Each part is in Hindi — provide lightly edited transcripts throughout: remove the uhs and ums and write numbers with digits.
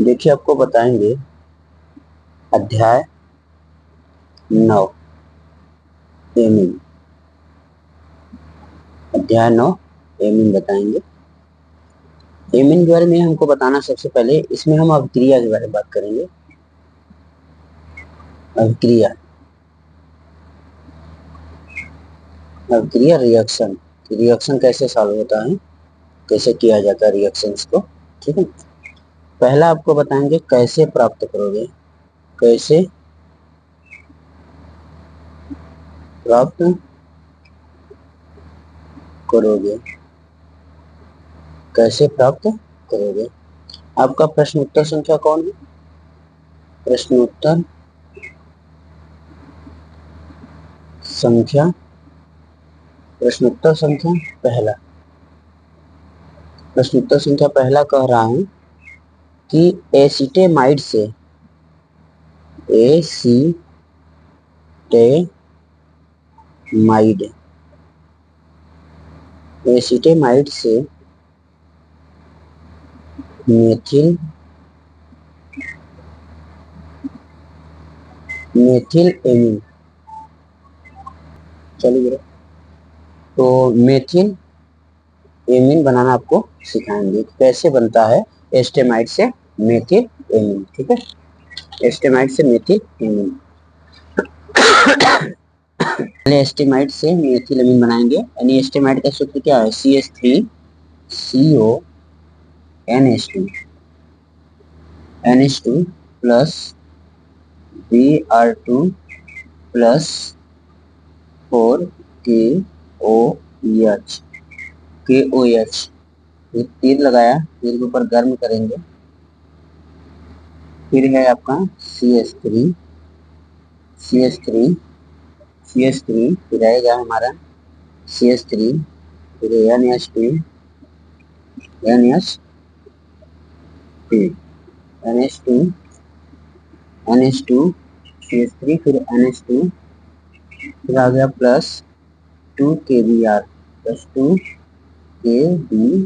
देखिए आपको बताएंगे अध्याय 9 एमीन। अध्याय 9 एमीन बताएंगे। एमीन के बारे में हमको बताना, सबसे पहले इसमें हम अभिक्रिया के बारे में बात करेंगे। अभिक्रिया अभिक्रिया रिएक्शन, रिएक्शन कैसे सॉल्व होता है, कैसे किया जाता है रिएक्शंस को। ठीक है, पहला आपको बताएंगे कैसे प्राप्त करोगे, कैसे प्राप्त करोगे, कैसे प्राप्त करोगे। आपका प्रश्न उत्तर संख्या कौन है? प्रश्न उत्तर संख्या, प्रश्न उत्तर संख्या पहला। प्रश्न उत्तर संख्या पहला कह रहा है कि एसिटेमाइड से एसिटेमाइड से मेथिल एमीन, चलिए तो मेथिल एमीन बनाना आपको सिखाएंगे कैसे बनता है एस्टेमाइड से मेथिल एमीन। ठीक है, एस्टेमाइड से मेथिल एमीन। पहले एस्टेमाइड से मेथिल एमीन बनाएंगे, यानी एस्टेमाइड का सूत्र क्या है? CH3CO NH2 plus Br2 plus 4KOH। तीर लगाया, तीर के ऊपर गर्म करेंगे। फिर है आपका CH3 फिर आएगा हमारा CH3, फिर NH2 CH3 फिर NH2, फिर आ गया plus 2 KBr plus 2 KBr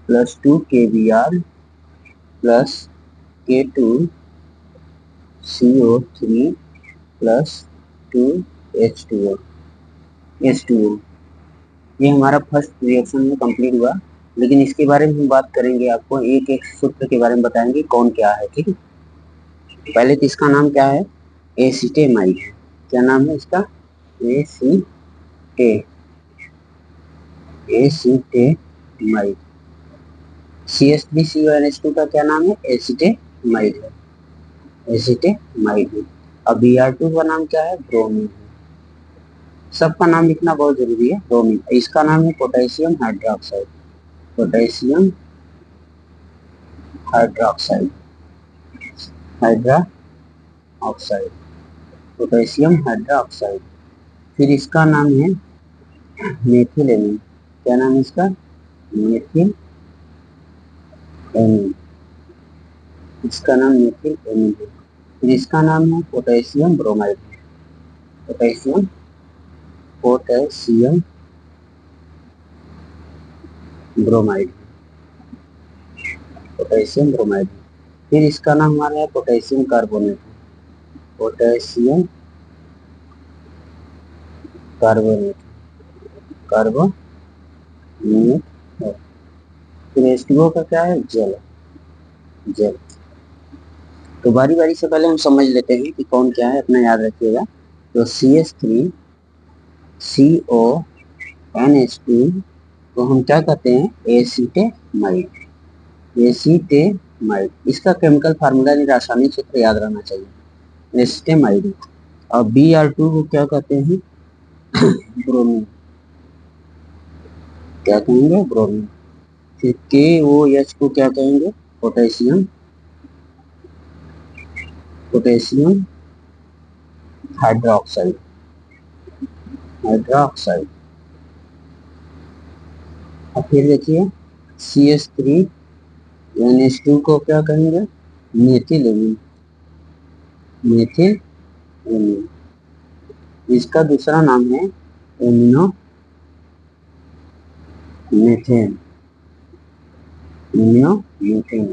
plus 2 KBr plus K2CO3 plus 2H2O। ये हमारा फर्स्ट रिएक्शन में कंप्लीट हुआ, लेकिन इसके बारे में हम बात करेंगे, आपको एक एक सूत्र के बारे में बताएंगे कौन क्या है। ठीक है, पहले तो इसका नाम क्या है? एसिटेमाइड। क्या नाम है इसका? एसिटेमाइड। CH3CONH2 का क्या नाम है? एसिटेमाइड है, एसिटेमाइड है। अब Br2 का नाम क्या है? ब्रोमीन। सबका नाम लिखना बहुत जरूरी है। ब्रोमीन, इसका नाम है potassium hydroxide. Potassium hydroxide, hydroxide, potassium hydroxide. फिर इसका नाम है मेथिल एमीन। क्या नाम है इसका? Methyl amine. इसका नाम मेथिल एमीन है। फिर इसका नाम है potassium bromide. Potassium potassium bromide, potassium bromide. फिर इसका नाम हमारा है potassium carbonate. Potassium carbonate, carbonate है। फिर H2O का क्या है? जल, जल। तो बारी बारी से पहले हम समझ लेते हैं कि कौन क्या है, अपना याद रखिएगा। तो CH3CONH2 को हम क्या कहते हैं? एसिटेमाइड। एसिटेमाइड, इसका केमिकल फार्मूला यानी रासायनिक सूत्र याद रहना चाहिए, एसिटेमाइड। और Br2 को क्या कहते हैं? ब्रोमीन। क्या कहेंगे? ब्रोमीन। फिर KOH को क्या कहेंगे? Potassium, potassium hydroxide, hydroxide. और फिर देखिए CH3NH2 को क्या कहेंगे? Methyl amine, methyl amine. इसका दूसरा नाम है एमिनो मेथेन, इमिनो ब्यूटेन।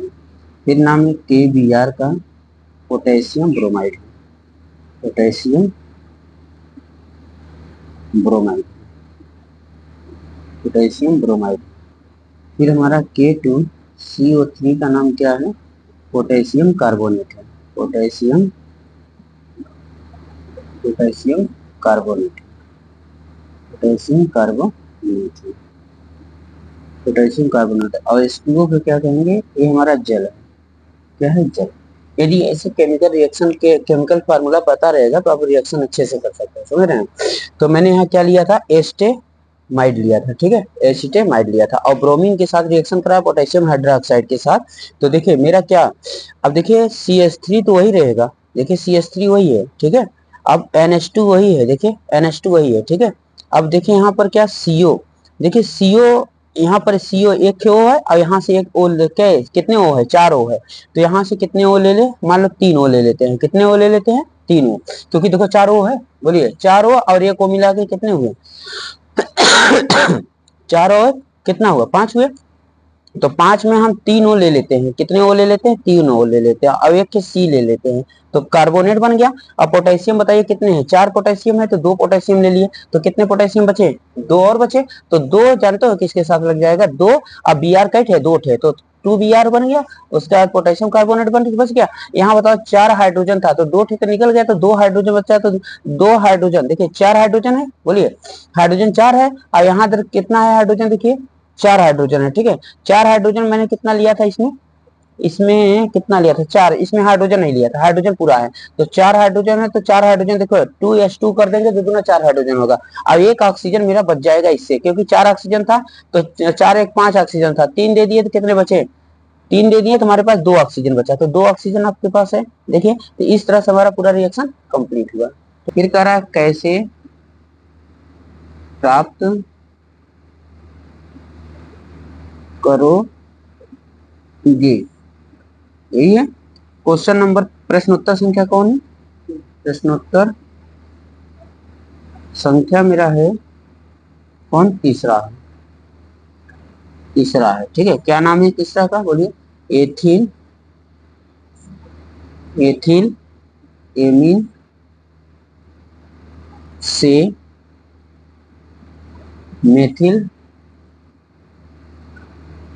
फिर नाम है KBr का, potassium bromide, potassium bromide, potassium bromide. फिर हमारा K2CO3 का नाम क्या है, पोटेशियम कार्बोनेट है, potassium, potassium carbonate, potassium carbonate, potassium carbonate. और H2O को क्या कहेंगे, ये हमारा जल है, क्या है, जल। यदि ऐसे केमिकल रिएक्शन के केमिकल फार्मूला पता रहेगा तो आप रिएक्शन अच्छे से कर सकते हैं, समझ रहे हैं। तो मैंने यहाँ क्या लिया था, एस्टेमाइड लिया था, ठीक है, एसिटेमाइड लिया था, और ब्रोमीन के साथ रिएक्शन कराया पोटेशियम हाइड्रोक्साइड के साथ। तो देखिए मेरा क्या, अब देखिए CH3 तो वही रहेगा, देखिए CH3 वही है, ठीक है। अब NH2 वही है, देखिए NH2 वही है, ठीक है। अब देखिए यहाँ पर क्या CO, देखिए CO, यहाँ पर CO एक O है और यहाँ से एक O लेके, कितने O है, 4 O है। तो यहाँ से कितने O ले ले, मान लो 3 O ले लेते हैं, कितने O ले लेते हैं, 3 O, क्योंकि देखो 4 O है, बोलिए 4 O और एक O मिला के कितने हुए 4 O, कितना हुआ, 5 हुए। तो 5 में हम 3 O ले लेते हैं, कितने O ले लेते हैं, 3 O ले लेते हैं, अब एक के C ले लेते हैं, तो कार्बोनेट बन गया। अब पोटेशियम बताइए कितने हैं, 4 पोटेशियम है तो 2 पोटेशियम ले लिए, तो कितने पोटेशियम बचे, 2 और बचे। तो 2 जानते हो किसके साथ लग जाएगा, 2। अब Br का है, 2 थे तो 2Br बन गया, उसके बाद पोटेशियम कार्बोनेट बच गया। यहाँ बताओ 4 हाइड्रोजन था तो 2 तो निकल गया, तो 2 हाइड्रोजन बचा, तो 2 हाइड्रोजन, देखिए 4 हाइड्रोजन है, बोलिए हाइड्रोजन 4 है, और यहाँ कितना है हाइड्रोजन, देखिए 4 हाइड्रोजन है, ठीक है। 4 हाइड्रोजन मैंने कितना लिया था इसमें, इसमें कितना लिया था, 4, इसमें हाइड्रोजन नहीं लिया था, हाइड्रोजन पूरा है। तो 4 हाइड्रोजन है, तो 4 हाइड्रोजन देखो 2s2 कर देंगे तो दुना 4 हाइड्रोजन होगा। अब एक ऑक्सीजन मेरा बच जाएगा इससे, क्योंकि 4 ऑक्सीजन था, तो 4 एक 5 ऑक्सीजन था, 3 दे दिए तो कितने बचे, 3 दे दिए, तुम्हारे पास 2 ऑक्सीजन बचा, तो 2 ऑक्सीजन आपके पास है। देखिए तो इस तरह से हमारा पूरा रिएक्शन कंप्लीट हुआ। तो फिर कह रहा है कैसे प्राप्त करोगे, यही है क्वेश्चन नंबर, प्रश्नोत्तर संख्या कौन है, प्रश्नोत्तर संख्या मेरा है कौन, तीसरा है, तीसरा है, ठीक है। क्या नाम है तीसरा का, बोलिए, एथिल, एथिल एमीन से मेथिल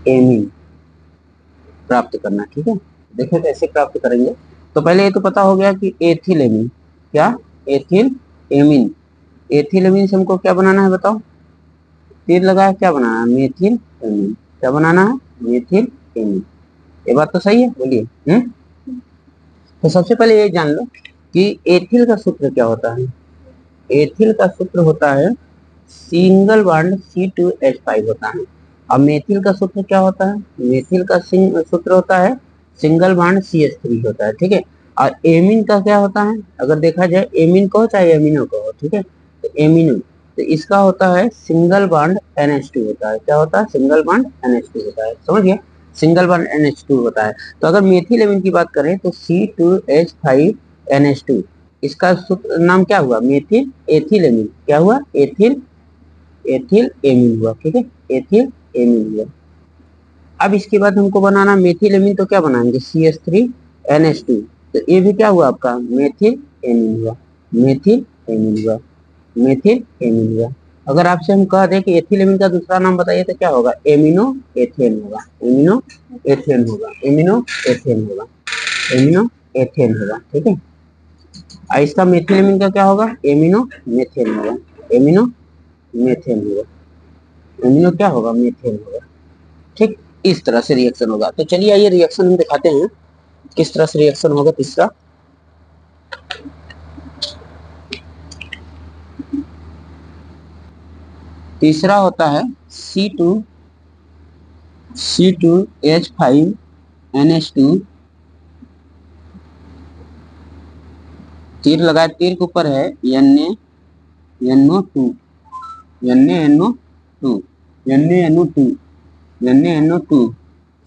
एमीन प्राप्त करना, ठीक है। देखो कैसे प्राप्त करेंगे। तो पहले ये तो पता हो गया कि एथिल एमीन, क्या, एथिल एमीन, एथिल एमीन से हमको क्या बनाना है बताओ, तीर लगाया, क्या बनाना है, मेथिल एमीन, क्या बनाना है, मेथिल एमीन। ये बात तो सही है, बोलिए। तो सबसे पहले ये जान लो कि एथिल का सूत्र क्या होता है। एथिल का सूत्र होता है सिंगल बॉन्ड C2H5 होता है। अब मेथिल का सूत्र क्या होता है, मेथिल का सूत्र होता है सिंगल बॉन्ड CH3 होता है, ठीक है। और एमीन का क्या होता है, अगर देखा जाए एमीन को चाहे एमिनो को हो, ठीक है, तो एमिनो, तो इसका होता है सिंगल बॉन्ड NH2 होता है, क्या होता है, सिंगल बॉन्ड NH2 होता है, समझ गया, सिंगल बॉन्ड NH2 होता है। तो अगर मेथिल एमीन की बात करें तो C2H5NH2, इसका सूत्र नाम क्या हुआ, मेथिल एथिल एमीन, क्या हुआ, एथिल, एथिल एमीन हुआ, ठीक है, एथिल एमीन हुआ। अब इसके बाद हमको बनाना मेथिल एमीन, तो क्या बनाएंगे, CH3NH2, तो ये भी क्या हुआ आपका, मेथिल एमीन हुआ, मेथिल एमीन हुआ, मेथिल एमीन हुआ। अगर आपसे हम कह दें कि एथिल एमीन का दूसरा नाम बताइए तो क्या होगा, एमिनो एथेन होगा, एमिनो एथेन होगा, एमिनो एथेन होगा, एमिनो एथेन होगा, ठीक है। और इसका मेथिल एमीन का क्या होगा, एमिनो मेथेन होगा, एमिनो मेथेन होगा, एमिनो क्या होगा, मेथेन होगा, ठीक। इस तरह से रिएक्शन होगा। तो चलिए आइए रिएक्शन हम दिखाते हैं किस तरह से रिएक्शन होगा। तीसरा, तीसरा होता है C2H5NH2, तीर लगाए, तीर के ऊपर है NaNO2, NaNO2, NaNO2, NaNO2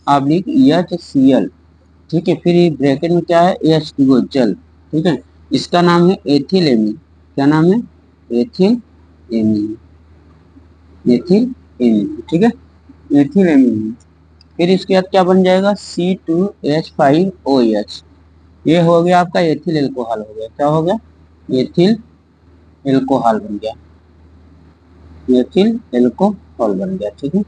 oblique HCl, ठीक है। फिर ब्रैकेट में क्या है, H2O जल, ठीक है। इसका नाम है एथिल एमीन, क्या नाम है, एथिल एमीन, एथिल एमीन, ठीक है, एथिल एमीन। फिर इसके बाद क्या बन जाएगा, C2H5OH। ये हो गया आपका एथिल एल्कोहल हो गया। क्या हो गया, एथिल एल्कोहल बन गया, एथिल एल्कोहल बन गया। ठीक है,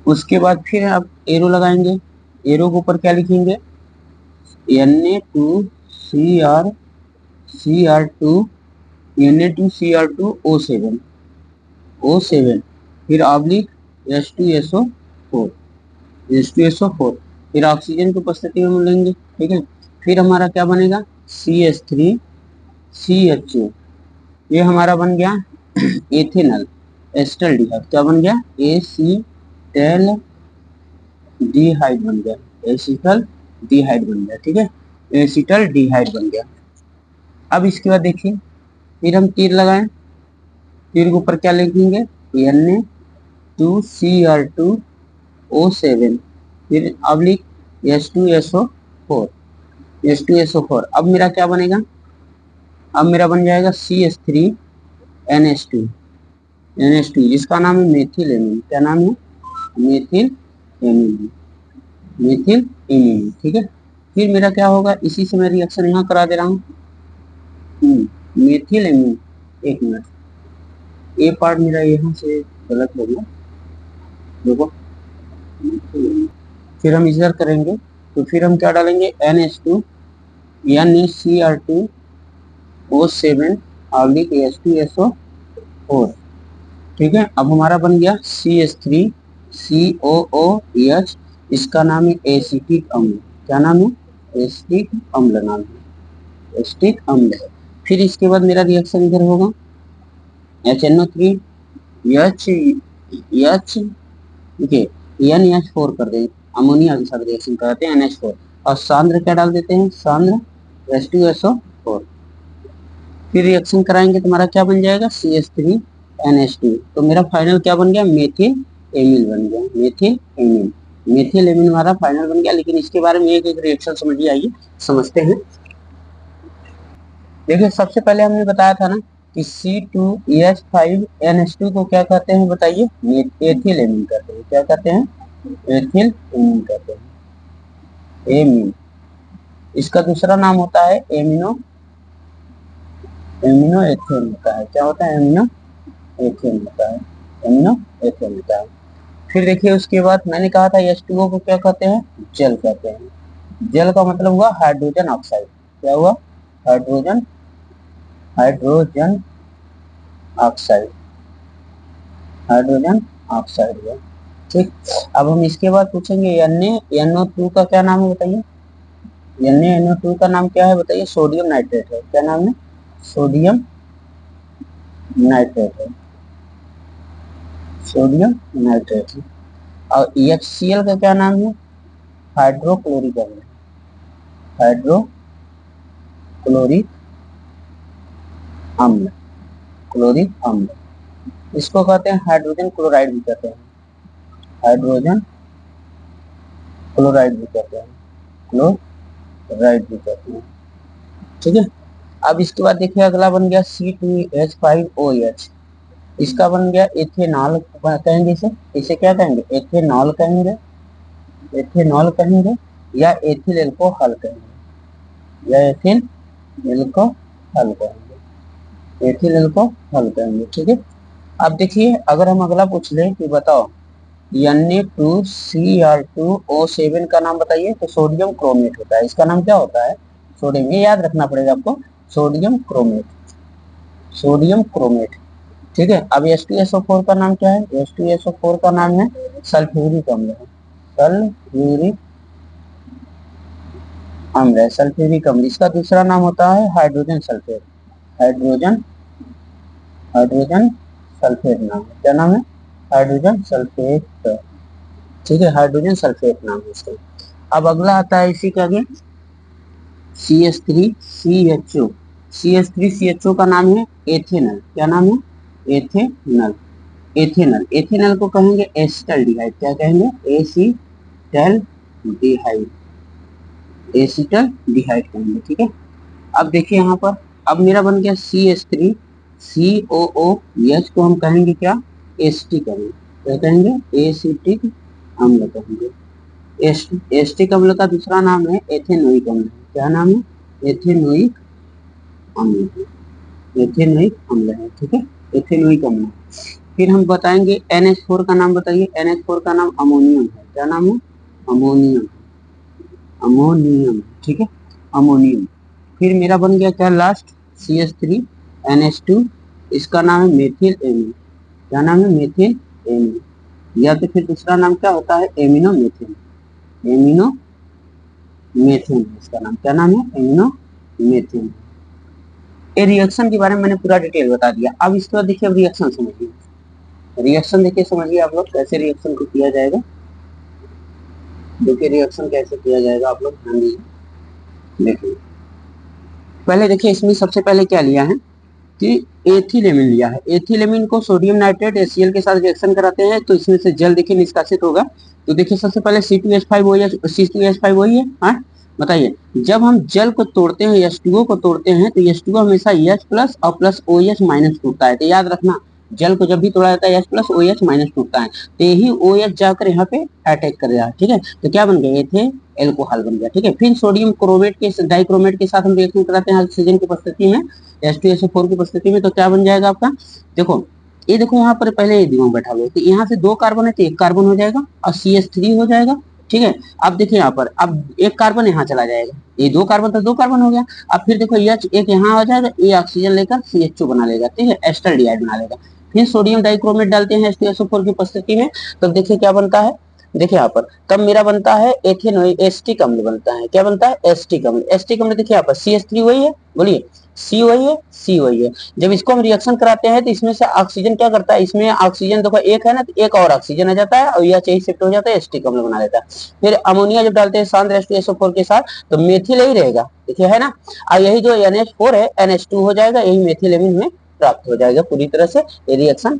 उसके बाद फिर आप एरो लगाएंगे। एरो के ऊपर क्या लिखेंगे, Na2Cr2 Na2Cr2O7 O7, फिर ऑब्लिक H2SO4 H2SO4, फिर ऑक्सीजन की उपस्थिति में मिलेंगे। ठीक है, फिर हमारा क्या बनेगा, CH3CHO, ये हमारा बन गया एथेनल एस्टल्डिहाइड। क्या बन गया, एसीटल डिहाइड बन गया, एसीटल डिहाइड बन गया। ठीक है, एसीटल डिहाइड बन गया। अब इसके बाद देखिए, फिर हम तीर लगाएं। तीर के ऊपर क्या लिखेंगे, Na2Cr2O7, फिर ऑब्लिक H2SO4 H2SO4। अब मेरा क्या बनेगा, अब मेरा बन जाएगा CH3NH2 जिसका नाम है मेथिल एमीन। क्या नाम है, मेथिल एमीन, मेथिल एमीन। ठीक है, फिर मेरा क्या होगा, इसी से मैं रिएक्शन यहाँ करा दे रहा हूँ। मेथिल एमीन, एक मिनट, ये पार्ट मेरा यहाँ से गलत हो गया, देखो। फिर हम इधर करेंगे, तो फिर हम क्या डालेंगे, NH2 NaCr2O7 ऑब्लिक H2SO4। ठीक है, अब हमारा बन गया CH3COOH, इसका नाम है एसिटिक अम्ल। क्या नाम है, एसिटिक अम्ल नाम है, एसिटिक अम्ल है। फिर इसके बाद मेरा रिएक्शन इधर होगा, HNO3 H देखिए NH4 कर देंगे, अमोनिया के साथ रिएक्शन कराते हैं NH4, और सांद्र क्या डाल देते हैं, सांद्र H2SO4। फिर रिएक्शन कराएंगे तो हमारा क्या बन जाएगा, CH3NH2। तो मेरा फाइनल क्या बन गया, मेथिल एमीन बन गया, मेथिल एमीन। मेथिल एमीन हमारा फाइनल बन गया। लेकिन इसके बारे में एक एक रिएक्शन समझिए, आइए समझते हैं। देखिए, सबसे पहले हमने बताया था ना कि C2H5NH2 को क्या कहते हैं, बताइए, एथिल एमीन कहते हैं। क्या कहते हैं, एथिल एमीन कहते हैं, एमीन। इसका दूसरा नाम होता है एमिनो एथेन होता है। क्या होता है, एमिनो एथेन होता है, एमिनो एथेन होता है। फिर देखिए, उसके बाद मैंने कहा था H2O को क्या कहते हैं, जल कहते हैं। जल का मतलब हुआ हाइड्रोजन ऑक्साइड। क्या हुआ, hydrogen hydrogen oxide, hydrogen oxide हुआ। ठीक, अब हम इसके बाद पूछेंगे NaNO2 का क्या नाम है, बताइए। NaNO2 का नाम क्या है, बताइए, सोडियम नाइट्रेट है। क्या नाम है, सोडियम नाइट्रेट है, सोडियम नाइट्रेट है। और HCl का क्या नाम है, हाइड्रोक्लोरिक अम्ल, हाइड्रोक्लोरिक अम्ल, क्लोरिक अम्ल। इसको कहते हैं हाइड्रोजन क्लोराइड भी कहते हैं, हाइड्रोजन क्लोराइड भी कहते हैं, क्लोराइड भी कहते हैं। ठीक है, अब इसके बाद देखिए, अगला बन गया C2H5OH। इसका बन गया एथेनॉल कहेंगे इसे, इसे क्या कहेंगे, एथेनॉल कहेंगे, एथेनॉल कहेंगे, या एथिल एल्कोहल कहेंगे, या एथिल एल्कोहल कहेंगे, एथिल एल्कोहल कहेंगे। ठीक है, अब देखिए, अगर हम अगला पूछ लें कि बताओ Na2Cr2O7 का नाम बताइए, तो सोडियम क्रोमेट होता है। इसका नाम क्या होता है, सोडियम, ये याद रखना पड़ेगा आपको, सोडियम क्रोमेट, सोडियम क्रोमेट। ठीक है, अब H2SO4 का नाम क्या है, H2SO4 का नाम है सल्फ्यूरिक अम्ल है, सल्फ्यूरिक अम्ल है, सल्फ्यूरिक अम्ल। इसका दूसरा नाम होता है hydrogen sulphate, hydrogen hydrogen sulphate नाम है। क्या नाम है, हाइड्रोजन सल्फेट। ठीक है, हाइड्रोजन सल्फेट नाम है इसका। अब अगला आता है इसी का आगे CH3CHO। CH3CHO का नाम है एथेनल। क्या नाम है, एथेनल, एथेनल। एथेनल को कहेंगे एसिटल्डिहाइड। क्या कहेंगे, एसिटल्डिहाइड, एसिटल्डिहाइड कहेंगे। ठीक है, अब देखिए यहाँ पर, अब मेरा बन गया CH3COOH को हम कहेंगे क्या, एसिटिक अम्ल। क्या कहेंगे, एसिटिक अम्ल कहेंगे, एस्टिक अम्ल का दूसरा नाम है एथेनोइक अम्ल। क्या नाम है? एथेनोइक अम्ल। एथेनोइक अम्ल है, ठीक है, एथेनोइक अम्ल। फिर हम बताएंगे NH4 का नाम बताइए। NH4 का नाम अमोनियम है। क्या नाम है? अमोनियम। अमोनियम, ठीक है, अमोनियम। फिर मेरा बन गया क्या लास्ट? CH3NH2, इसका नाम है मेथिल एमीन। क्या नाम है? Methyl amine. या तो फिर दूसरा नाम क्या होता है? एमिनो मेथिन। एमिनो मेथिन इसका नाम। क्या नाम है? एमिनो मेथिन। ये रिएक्शन के बारे में मैंने पूरा डिटेल बता दिया। अब इसके बाद देखिए, अब रिएक्शन समझिए। रिएक्शन देखिए, समझिए आप लोग कैसे रिएक्शन को किया जाएगा। देखिए रिएक्शन कैसे किया जाएगा, आप लोग ध्यान दीजिए। देखिए पहले देखिए, इसमें सबसे पहले क्या लिया है कि एथिलेमिन लिया है। एथिलेमिन को सोडियम नाइट्रेट HCl के साथ रिएक्शन कराते हैं तो इसमें से जल देखिए निष्कासित होगा। तो देखिए सबसे पहले C2H5OH, C2H5 वही है। हाँ बताइए, जब हम जल को तोड़ते हैं, H2O को तोड़ते हैं, तो H2O हमेशा H प्लस और प्लस OH माइनस टूटता है। तो याद रखना, जल को जब भी तोड़ा जाता है H प्लस OH माइनस टूटता है, तो यही OH जाकर यहाँ पे अटैक करेगा, ठीक है। तो क्या बन गया? एथे एल्कोहल बन गया, ठीक है। फिर सोडियम क्रोमेट के डाइक्रोमेट के साथ हम रिएक्शन कराते हैं ऑक्सीजन की उपस्थिति में, H2SO4 की उपस्थिति में। तो क्या बन जाएगा आपका? देखो ये देखो, यहाँ पर पहले ये दिमाग बैठा लो, तो यहाँ से 2 कार्बन है तो 1 कार्बन हो जाएगा और CH3 हो जाएगा, ठीक है। अब देखिए यहाँ पर, अब 1 कार्बन यहाँ चला जाएगा, ये 2 कार्बन तो 2 कार्बन हो गया। अब फिर देखो H एक यहाँ आ जाएगा, ये ऑक्सीजन लेकर CH2 बना लेगा, ठीक है, एस्टरडियाइड बना लेगा। फिर सोडियम डाइक्रोमेट डालते हैं H2SO4 की उपस्थिति में, तब देखिए क्या बनता है। देखिए यहाँ पर तब मेरा बनता है एथेनोइक एस्टिक अम्ल बनता है। क्या बनता है? एस्टिक अम्ल। एस्टिक अम्ल देखिए यहाँ पर CH3 वही है, बोलिए C वही है, C वही है। जब इसको हम रिएक्शन कराते हैं तो इसमें से ऑक्सीजन क्या करता है, इसमें ऑक्सीजन देखो एक है ना, तो एक और ऑक्सीजन आ जाता है और यह चाहिए शिफ्ट हो जाता है, एस्टिक अम्ल बना देता है। फिर अमोनिया जब डालते हैं शांत H2SO4 के साथ, तो मेथिल ही रहेगा, देखिए है ना। और यही जो NH4 है NH2 हो जाएगा, यही मेथिल एमीन में प्राप्त हो जाएगा पूरी तरह से। ये रिएक्शन